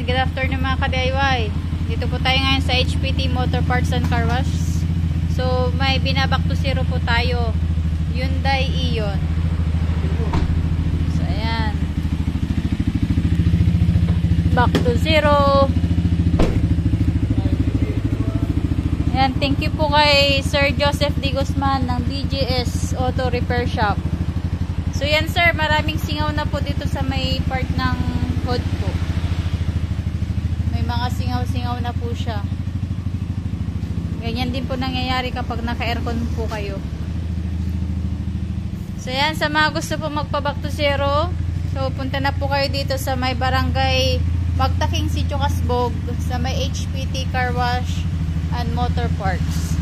Ayan, good afternoon mga ka-DIY. Dito po tayo ngayon sa HPT Motor Parts and Car Wash. So, may binaback to zero po tayo. Hyundai Ion. So, ayan. Back to zero. Ayan, thank you po kay Sir Joseph D. Guzman ng DGS Auto Repair Shop. So, yan sir, maraming singaw na po dito sa may part ng hood po. May mga singaw-singaw na po siya. Ganyan din po nangyayari kapag naka-aircon po kayo. So yan, sa mga gusto po magpa-back to zero, so punta na po kayo dito sa may barangay Magtaking Sitio Kasbog, sa may HPT Car Wash and Motor Parts.